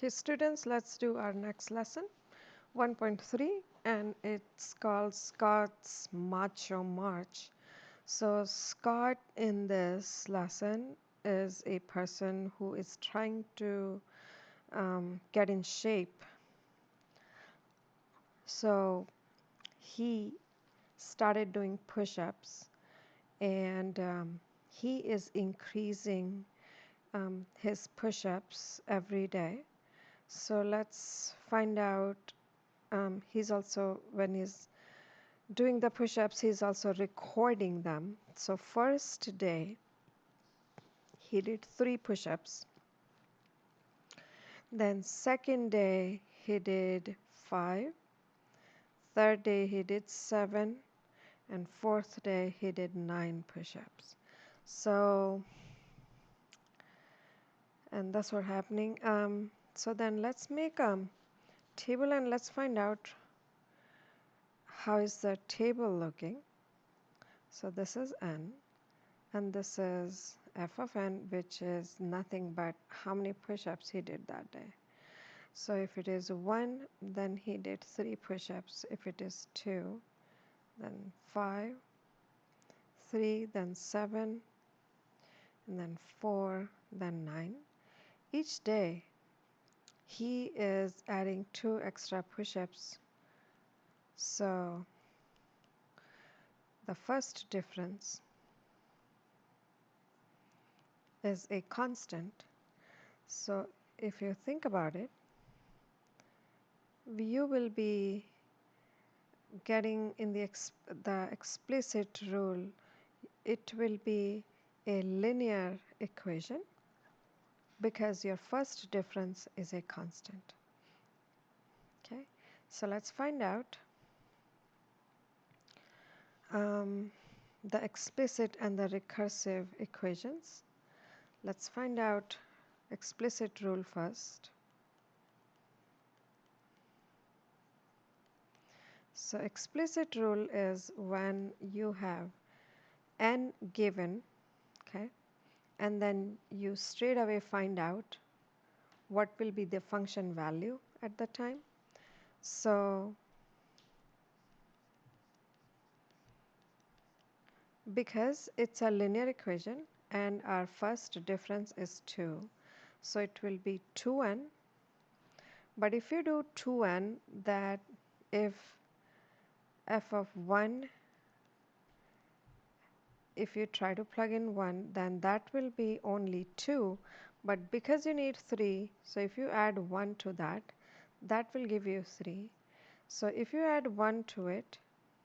Okay, students, let's do our next lesson, 1.3, and it's called Scott's Macho March. So, Scott in this lesson is a person who is trying to get in shape. So, he started doing push ups and he is increasing his push ups every day. So, let's find out. He's also, when he's doing the push-ups, he's also recording them. So first day he did 3 push-ups. Then second day he did 5. Third day he did 7. And fourth day he did 9 push-ups. So, and that's what happening. So then let's make a table and let's find out how is the table looking. So this is n. And this is f of n, which is nothing but how many push-ups he did that day. So if it is 1, then he did 3 push-ups. If it is 2, then 5, 3, then 7, and then 4, then 9. Each day, he is adding 2 extra push-ups. So the first difference is a constant. So if you think about it, you will be getting in the explicit rule, it will be a linear equation because your first difference is a constant. Okay, so let's find out the explicit and the recursive equations. Let's find out explicit rule first. So explicit rule is when you have n given, okay, and then you straight away find out what will be the function value at the time. So because it's a linear equation and our first difference is 2, so it will be 2n. But if you do 2n, that if f of 1, if you try to plug in 1, then that will be only 2. But because you need 3, so if you add 1 to that, that will give you 3. So if you add 1 to it,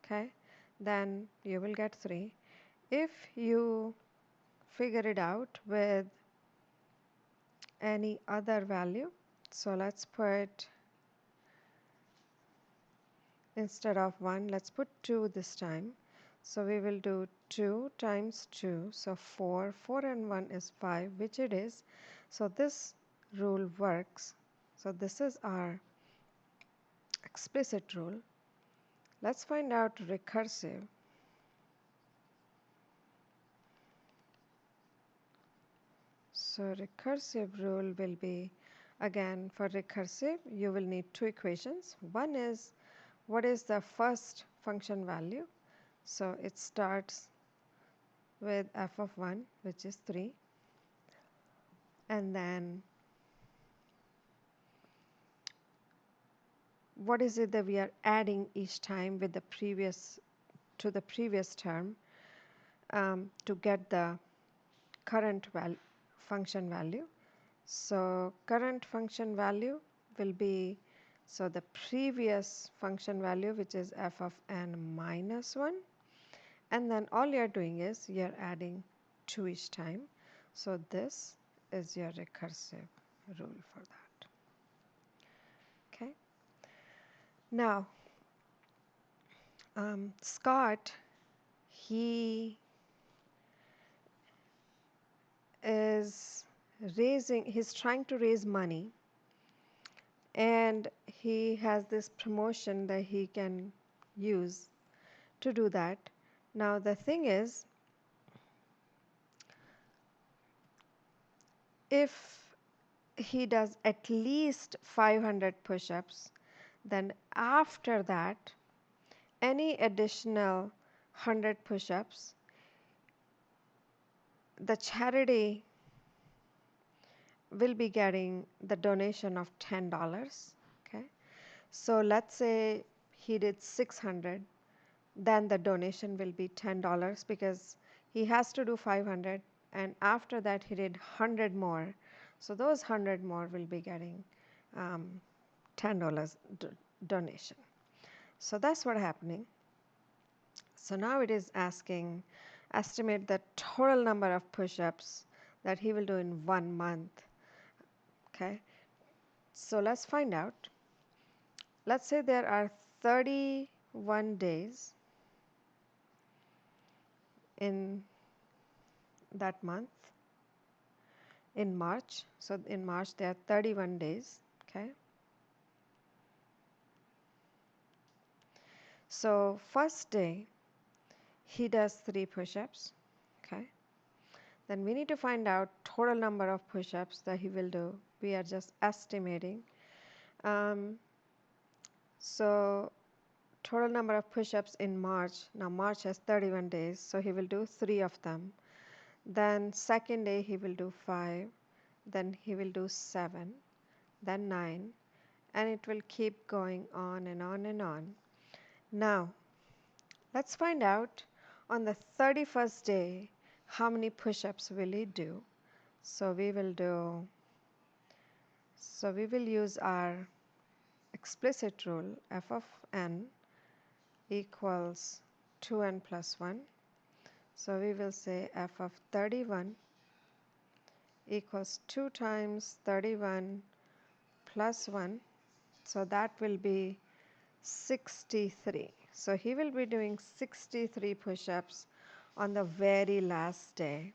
okay, then you will get 3. If you figure it out with any other value, so let's put, instead of 1, let's put 2 this time. So we will do 2 times 2, so 4. 4 and 1 is 5, which it is. So this rule works. So this is our explicit rule. Let's find out recursive. So recursive rule will be, again, for recursive, you will need 2 equations. One is, what is the first function value? So it starts with f of 1, which is 3. And then what is it that we are adding each time with the previous to the previous term to get the current function value. So current function value will be, so the previous function value, which is f of n minus 1, and then all you're doing is you're adding 2 each time. So this is your recursive rule for that. Okay. Now, Scott, he is he's trying to raise money, and he has this promotion that he can use to do that. Now the thing is, if he does at least 500 push-ups, then after that, any additional 100 push-ups, the charity will be getting the donation of $10. Okay, so let's say he did 600, then the donation will be $10 because he has to do 500, and after that he did 100 more. So those 100 more will be getting $10 donation. So that's what happening. So now it is asking, estimate the total number of push-ups that he will do in 1 month. Okay, so let's find out. Let's say there are 31 days in that month, in March. So in March there are 31 days. Okay, so first day he does 3 push-ups. Okay, then we need to find out total number of push-ups that he will do. We are just estimating. So total number of push-ups in March. Now March has 31 days, so he will do 3 of them. Then second day he will do 5, then he will do 7, then 9, and it will keep going on and on and on. Now let's find out on the 31st day how many push-ups will he do. So we will use our explicit rule, f of n equals 2n plus 1. So we will say f of 31 equals 2 times 31 plus 1. So that will be 63. So he will be doing 63 push-ups on the very last day.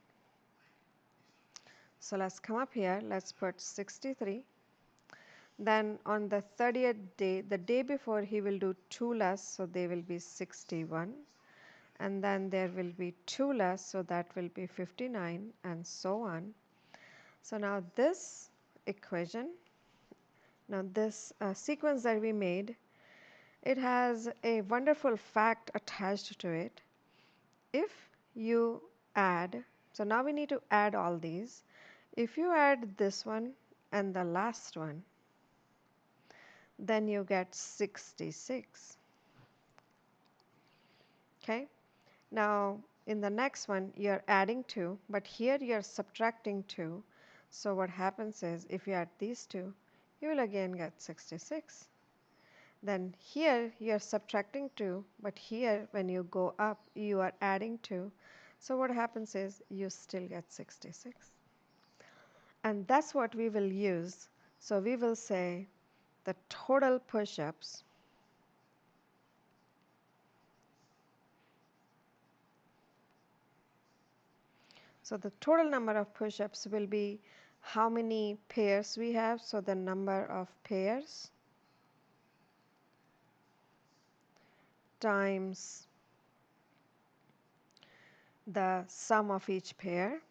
So let's come up here. Let's put 63. Then on the 30th day, the day before, he will do 2 less, so they will be 61. And then there will be 2 less, so that will be 59, and so on. So now this equation, this sequence that we made, it has a wonderful fact attached to it. If you add, so now we need to add all these. If you add this one and the last one, then you get 66. Okay, now in the next one you're adding 2, but here you're subtracting 2. So what happens is, if you add these two, you will again get 66. Then here you're subtracting 2, but here when you go up you are adding 2. So what happens is you still get 66. And that's what we will use. So we will say the total push-ups so the total number of push-ups will be how many pairs we have. So the number of pairs times the sum of each pair.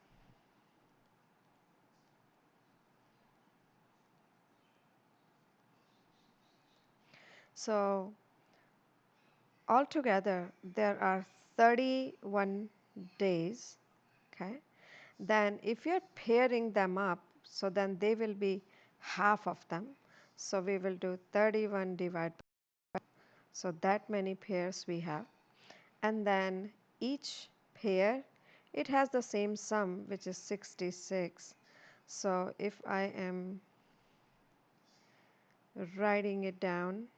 So altogether there are 31 days. Okay, then if you're pairing them up, so then they will be half of them. So we will do 31 divided by, so that many pairs we have. And then each pair, it has the same sum, which is 66. So if I am writing it down,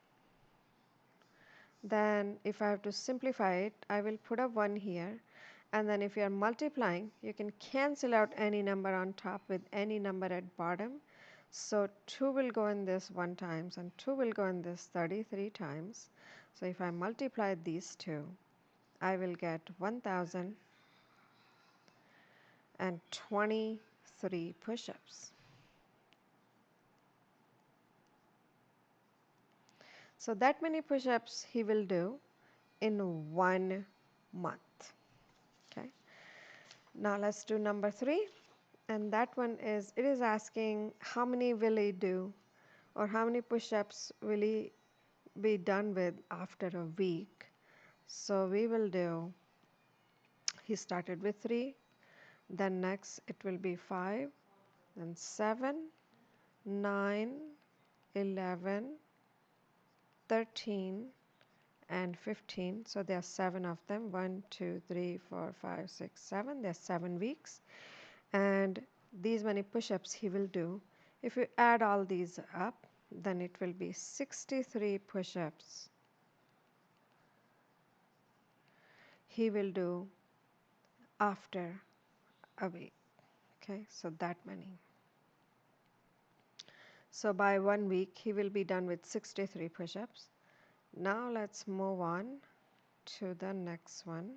then if I have to simplify it, I will put a 1 here. And then if you are multiplying, you can cancel out any number on top with any number at bottom. So 2 will go in this 1 times and 2 will go in this 33 times. So if I multiply these two, I will get 1023 push-ups. So that many push-ups he will do in 1 month. Okay. Now let's do number 3. And that one is, it is asking how many will he do, or how many push-ups will he be done with after a week. So we will do, he started with 3, then next it will be 5, then 7, 9, 11, 13, and 15. So there are 7 of them. 1, 2, 3, 4, 5, 6, 7. There are 7 weeks. And these many push-ups he will do. If you add all these up, then it will be 63 push-ups he will do after a week. Okay, so that many. So by 1 week, he will be done with 63 push-ups. Now let's move on to the next one.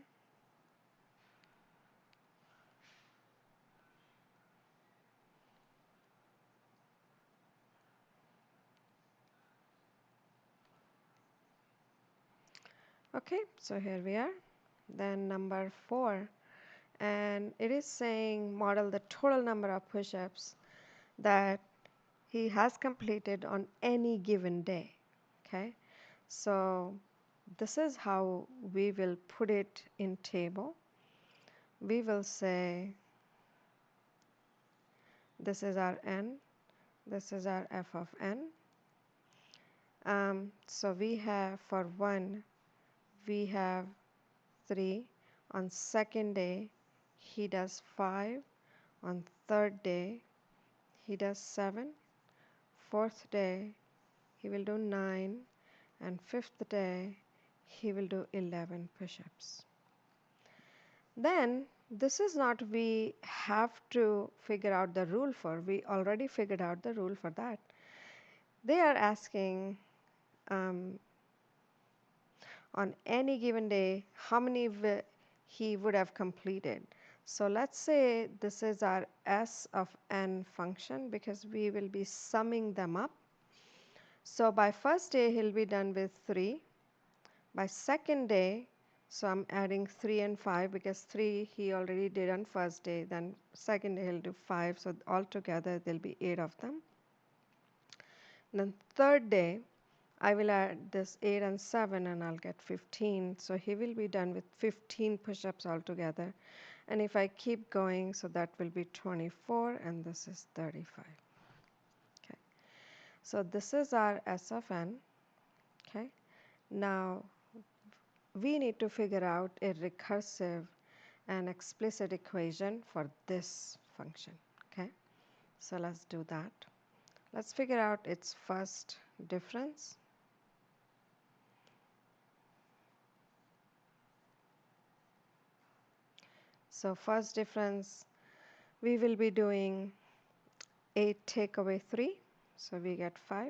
Okay, so here we are. Then number 4, and it is saying model the total number of push-ups that he has completed on any given day. Okay, so this is how we will put it in table. We will say this is our n, this is our f of n. So we have for 1, we have 3. On second day, he does 5. On third day, he does 7. Fourth day, he will do 9. And fifth day, he will do 11 push-ups. Then this is not we have to figure out the rule for. We already figured out the rule for that. They are asking on any given day how many he would have completed. So let's say this is our S of n function because we will be summing them up. So by first day he'll be done with 3. By second day, so I'm adding 3 and 5 because 3 he already did on first day, then second day he'll do 5, so altogether there'll be 8 of them. Then third day I will add this 8 and 7 and I'll get 15. So he will be done with 15 push-ups altogether. And if I keep going, so that will be 24 and this is 35. Okay. So this is our S of n. Okay. Now we need to figure out a recursive and explicit equation for this function. Okay. So let's do that. Let's figure out its first difference. So first difference, we will be doing 8 take away 3, so we get 5.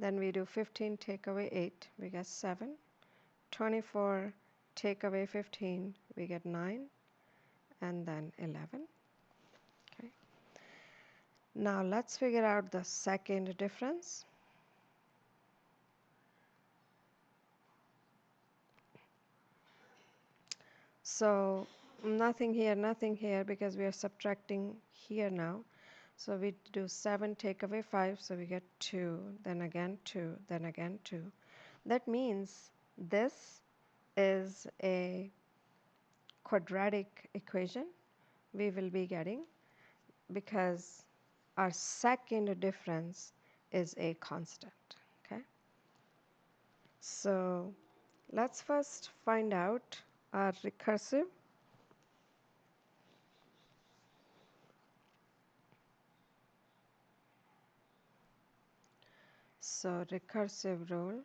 Then we do 15 take away 8, we get 7. 24 take away 15, we get 9. And then 11. Okay. Now let's figure out the second difference. So nothing here because we are subtracting here now. So we do 7 take away 5, so we get 2, then again 2, then again 2. That means this is a quadratic equation we will be getting because our second difference is a constant. Okay. So let's first find out our recursive. So recursive rule.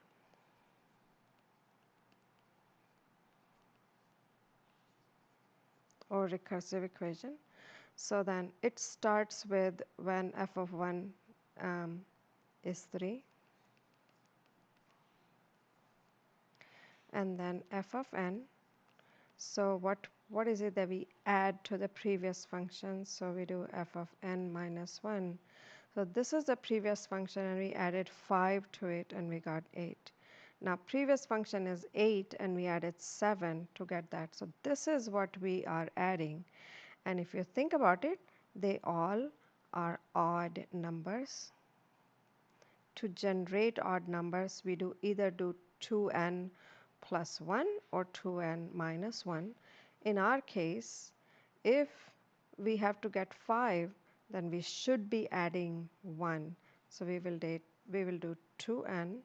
Or recursive equation. So then it starts with when f of 1 is 3, and then f of n. So what is it that we add to the previous function? So we do f of n minus 1. So this is the previous function and we added 5 to it and we got 8. Now previous function is 8 and we added 7 to get that. So this is what we are adding. And if you think about it, they all are odd numbers. To generate odd numbers, we either do 2n plus 1 or 2n minus 1. In our case, if we have to get 5, then we should be adding 1. So we will do 2n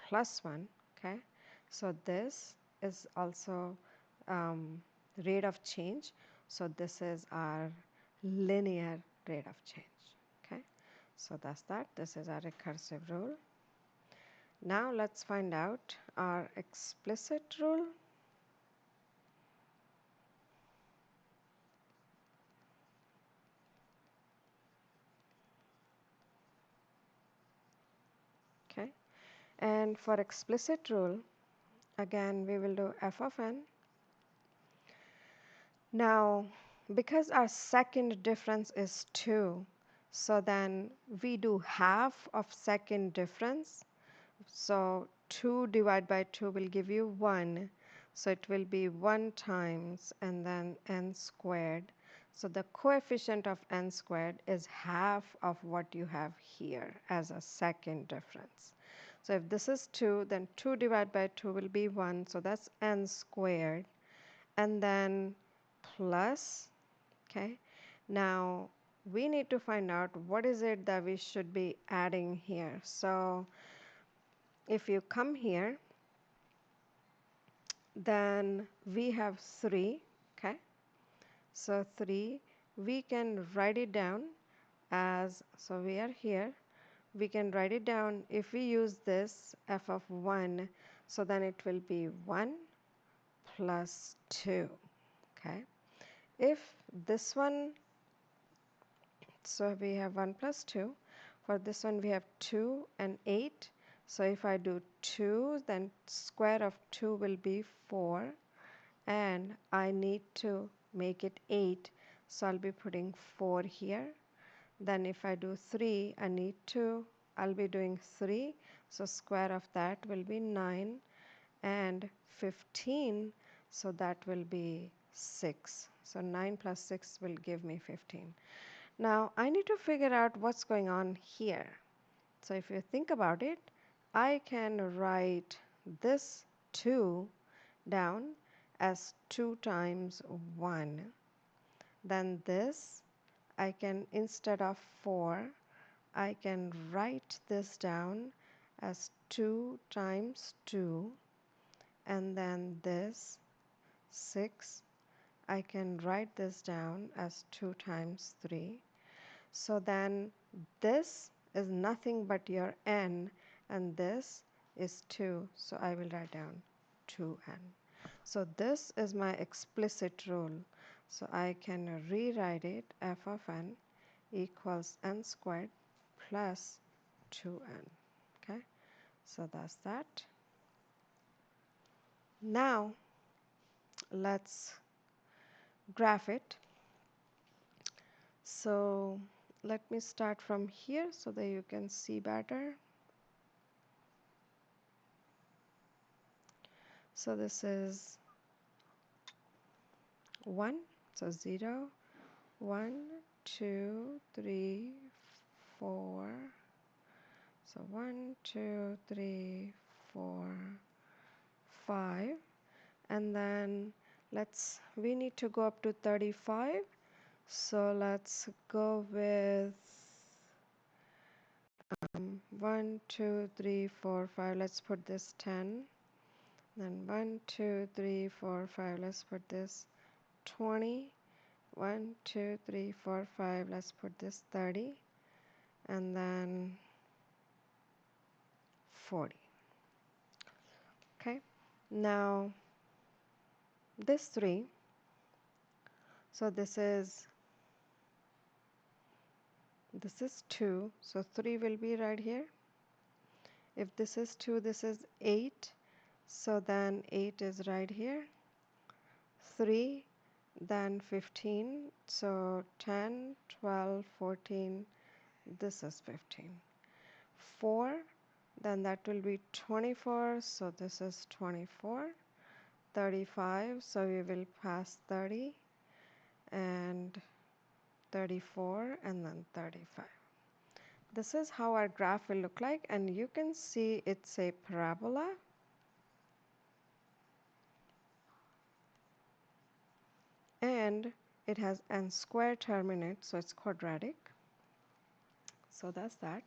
plus 1. Okay, so this is also rate of change. So this is our linear rate of change. Okay, so that's that. This is our recursive rule. Now let's find out our explicit rule. Okay, and for explicit rule, again we will do f of n. Now, because our second difference is 2, so then we do half of second difference. So 2 divided by 2 will give you 1. So it will be 1 times and then n squared. So the coefficient of n squared is half of what you have here as a second difference. So if this is 2, then 2 divided by 2 will be 1. So that's n squared. And then plus, okay. Now we need to find out what is it that we should be adding here. So if you come here, then we have 3, okay. So 3, we can write it down as, so we are here, we can write it down if we use this f of 1, so then it will be 1 plus 2, okay. If this one, so we have 1 plus 2. For this one we have 2 and 8. So if I do 2, then square of 2 will be 4. And I need to make it 8. So I'll be putting 4 here. Then if I do 3, I'll be doing 3. So square of that will be 9. And 15, so that will be 6. So 9 plus 6 will give me 15. Now I need to figure out what's going on here. So if you think about it, I can write this 2 down as 2 times 1. Then this, I can, instead of 4, I can write this down as 2 times 2. And then this 6, I can write this down as 2 times 3. So then this is nothing but your n, and this is 2. So I will write down 2n. So this is my explicit rule. So I can rewrite it, f of n equals n squared plus 2n. Okay, so that's that. Now let's graph it. So let me start from here so that you can see better. So this is 1, so 0, 1, 2, 3, 4. So 1, 2, 3, 4, 5. And then we need to go up to 35. So let's go with 1, 2, 3, 4, 5. Let's put this 10. Then 1, 2, 3, 4, 5. Let's put this 20. 1, 2, 3, 4, 5. Let's put this 30. And then 40. Okay. Now this 3. So this is 2. So 3 will be right here. If this is 2, this is 8. So then 8 is right here. 3, then 15. So 10, 12, 14. This is 15. 4, then that will be 24. So this is 24. 35. So we will pass 30. and 34 and then 35. This is how our graph will look like, and you can see it's a parabola. And it has n square term in it, so it's quadratic. So that's that.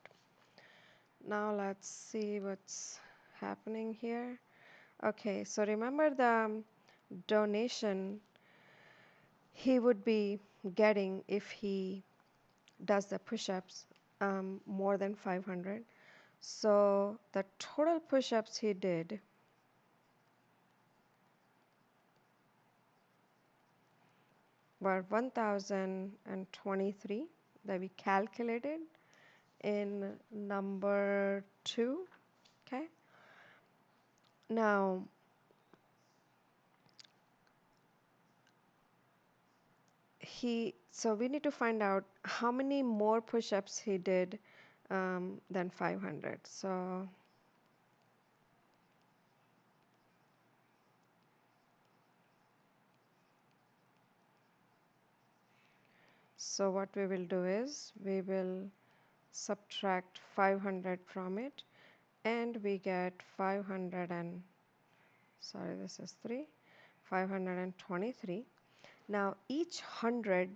Now let's see what's happening here. Okay, so remember the donation he would be getting if he does the push-ups more than 500. So the total push-ups he did were 1023 that we calculated in number 2. Okay, now so we need to find out how many more push-ups he did than 500. So what we will do is we will subtract 500 from it, and we get 500 and sorry, this is 3, 523. Now each 100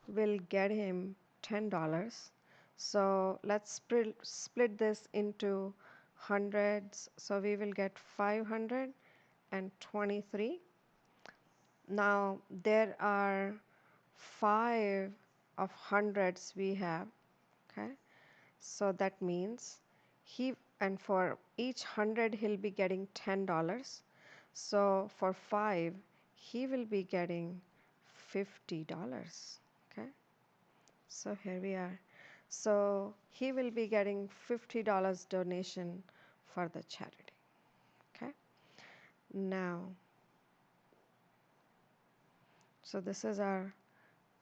will get him $10. So let's split this into hundreds. So we will get 523. Now there are 5 of hundreds we have. Okay, so that means and for each 100 he'll be getting $10. So for 5 he will be getting $50. Okay, so here we are. So he will be getting $50 donation for the charity. Okay, now so this is our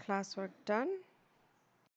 classwork done.